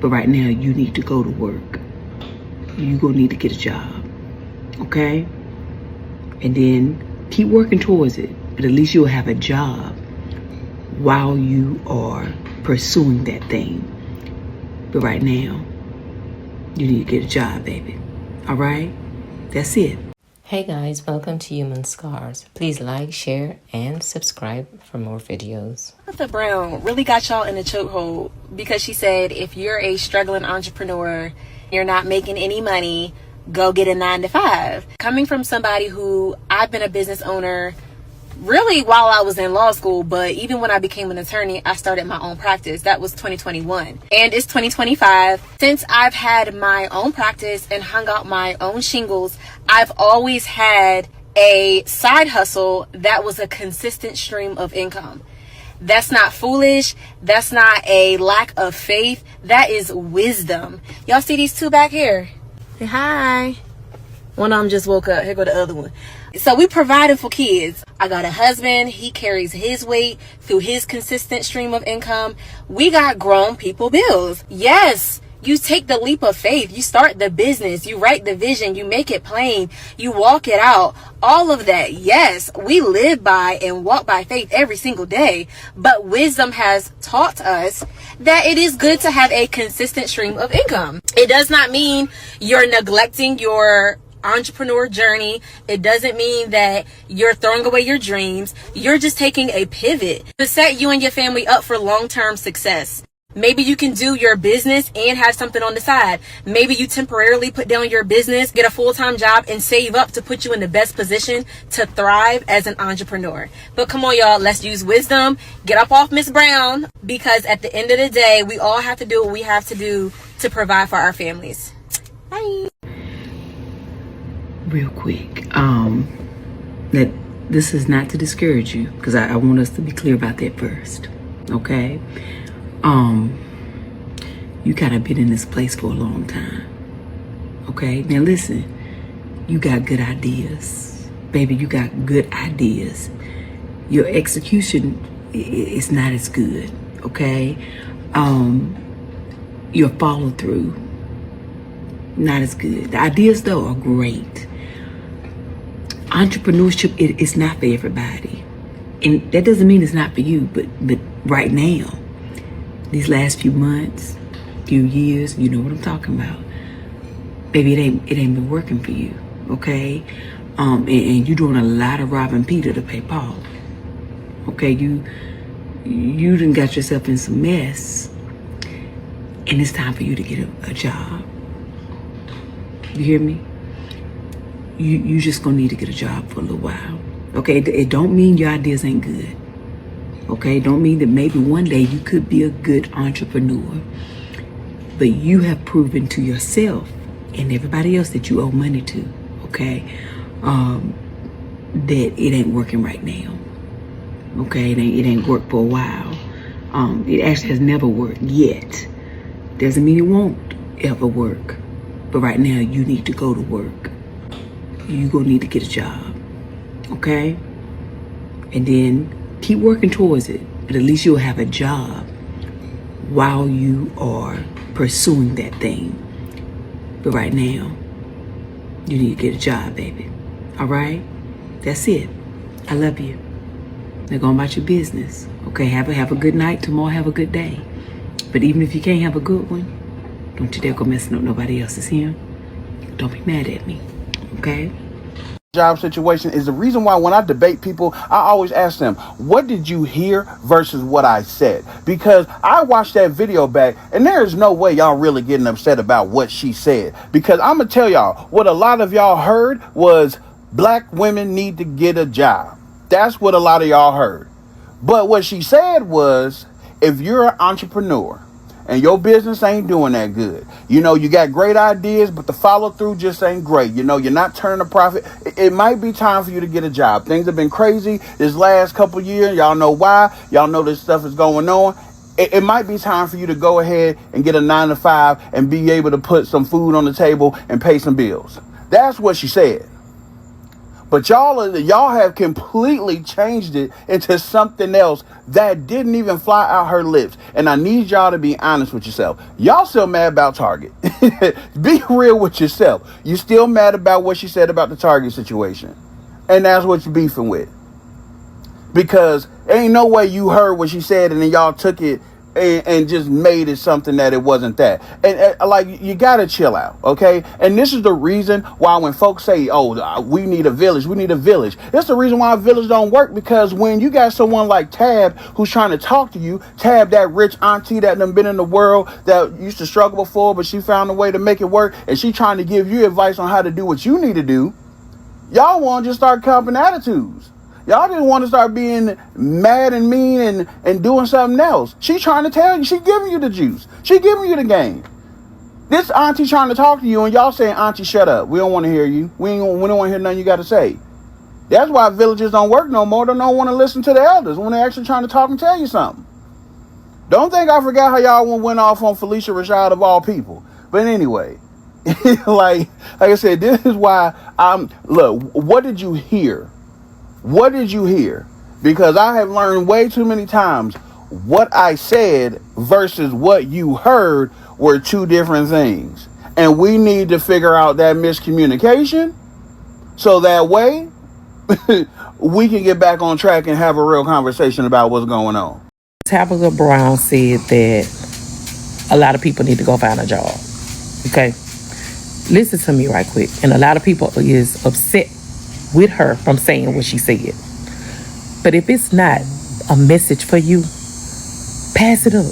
But right now, you need to go to work. You're going to need to get a job. Okay? And then keep working towards it. But at least you'll have a job while you are pursuing that thing. But right now, you need to get a job, baby. All right? That's it. Hey guys, welcome to Human Scars. Please like, share, and subscribe for more videos. Tabitha Brown really got y'all in a chokehold because she said if you're a struggling entrepreneur, you're not making any money, go get a 9-to-5. Coming from somebody who I've been a business owner really while I was in law school, but even when I became an attorney, I started my own practice. That was 2021. And it's 2025. Since I've had my own practice and hung out my own shingles, I've always had a side hustle that was a consistent stream of income. That's not foolish. That's not a lack of faith. That is wisdom. Y'all see these two back here? Say hi. One of them just woke up. Here go the other one. So we providing for kids. I got a husband. He carries his weight through his consistent stream of income. We got grown people bills. Yes, you take the leap of faith. You start the business. You write the vision. You make it plain. You walk it out. All of that. Yes, we live by and walk by faith every single day. But wisdom has taught us that it is good to have a consistent stream of income. It does not mean you're neglecting your entrepreneur journey. It doesn't mean that you're throwing away your dreams. You're just taking a pivot to set you and your family up for long-term success. Maybe you can do your business and have something on the side. Maybe you temporarily put down your business, get a full-time job, and save up to put you in the best position to thrive as an entrepreneur. But come on, y'all, let's use wisdom. Get up off Miss Brown, because at the end of the day, we all have to do what we have to do to provide for our families. Bye. Real quick, that this is not to discourage you, because I want us to be clear about that first. Okay? You kind of been in this place for a long time. Okay? Now listen, you got good ideas. Baby, you got good ideas. Your execution is not as good. Okay? Your follow through, not as good. The ideas though are great. Entrepreneurship is not for everybody, and that doesn't mean it's not for you. But right now, these last few months, few years, you know what I'm talking about, baby. It ain't been working for you, okay? And you're doing a lot of robbing Peter to pay Paul. Okay, you done got yourself in some mess, and it's time for you to get a job. You hear me? You just gonna need to get a job for a little while. Okay, it don't mean your ideas ain't good. Okay, don't mean that maybe one day you could be a good entrepreneur. But you have proven to yourself and everybody else that you owe money to, okay, that it ain't working right now. Okay, it ain't worked for a while. It actually has never worked yet. Doesn't mean it won't ever work. But right now, you need to go to work. You're going to need to get a job, okay? And then keep working towards it. But at least you'll have a job while you are pursuing that thing. But right now, you need to get a job, baby. All right? That's it. I love you. Now go about your business, okay? Have a good night. Tomorrow, have a good day. But even if you can't have a good one, don't you dare go messing up nobody else's here. Don't be mad at me, okay? Job situation is the reason why when I debate people, I always ask them, what did you hear versus what I said? Because I watched that video back and there is no way y'all really getting upset about what she said. Because I'm going to tell y'all, what a lot of y'all heard was black women need to get a job. That's what a lot of y'all heard. But what she said was, if you're an entrepreneur and your business ain't doing that good, you know, you got great ideas, but the follow through just ain't great. You know, you're not turning a profit. It might be time for you to get a job. Things have been crazy this last couple years. Y'all know why. Y'all know this stuff is going on. It might be time for you to go ahead and get a 9-to-5 and be able to put some food on the table and pay some bills. That's what she said. But y'all have completely changed it into something else that didn't even fly out her lips. And I need y'all to be honest with yourself. Y'all still mad about Target. Be real with yourself. You still mad about what she said about the Target situation. And that's what you're beefing with. Because ain't no way you heard what she said and then y'all took it and just made it something that it wasn't that. And like, you gotta chill out, okay? And this is the reason why when folks say, oh, we need a village, it's the reason why a village don't work. Because when you got someone like Tab who's trying to talk to you, Tab, that rich auntie that done been in the world, that used to struggle before, but she found a way to make it work, and she trying to give you advice on how to do what you need to do, y'all want to just start copping attitudes. Y'all didn't want to start being mad and mean and doing something else. She trying to tell you. She giving you the juice. She giving you the game. This auntie trying to talk to you and y'all saying, auntie, shut up. We don't want to hear you. We don't want to hear nothing you got to say. That's why villages don't work no more. They don't want to listen to the elders when they're actually trying to talk and tell you something. Don't think I forgot how y'all went off on Felicia Rashad of all people. But anyway, like I said, this is why look, what did you hear? What did you hear? Because I have learned way too many times what I said versus what you heard were two different things. And we need to figure out that miscommunication so that way we can get back on track and have a real conversation about what's going on. Tabitha Brown said that a lot of people need to go find a job. Okay? Listen to me right quick. And a lot of people is upset with her from saying what she said. But if it's not a message for you, pass it up.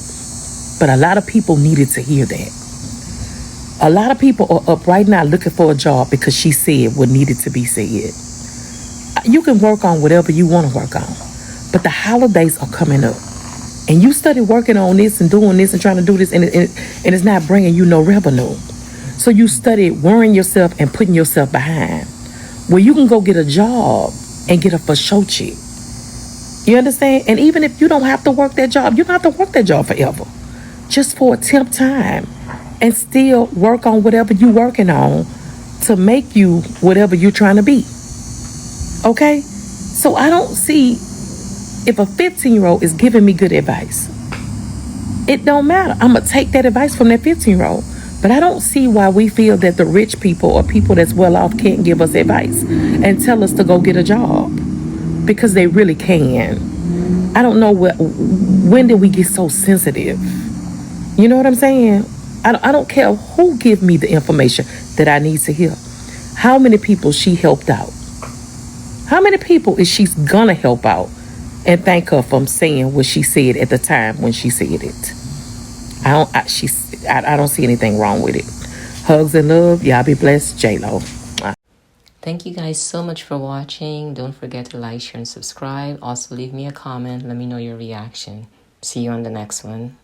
But a lot of people needed to hear that. A lot of people are up right now looking for a job because she said what needed to be said. You can work on whatever you want to work on, but the holidays are coming up. And you study working on this and doing this and trying to do this, and it's not bringing you no revenue. So you study worrying yourself and putting yourself behind, where you can go get a job and get a for sure check. You understand? And even if you don't have to work that job, you don't have to work that job forever. Just for a temp time, and still work on whatever you're working on to make you whatever you're trying to be. Okay? So I don't see if a 15-year-old is giving me good advice. It don't matter. I'm going to take that advice from that 15-year-old. But I don't see why we feel that the rich people or people that's well off can't give us advice and tell us to go get a job, because they really can. I don't know when did we get so sensitive? You know what I'm saying? I don't care who give me the information that I need to hear. How many people she helped out? How many people is she gonna help out and thank her for saying what she said at the time when she said it? I don't see anything wrong with it. Hugs and love. Y'all be blessed. J-Lo. Thank you guys so much for watching. Don't forget to like, share, and subscribe. Also, leave me a comment. Let me know your reaction. See you on the next one.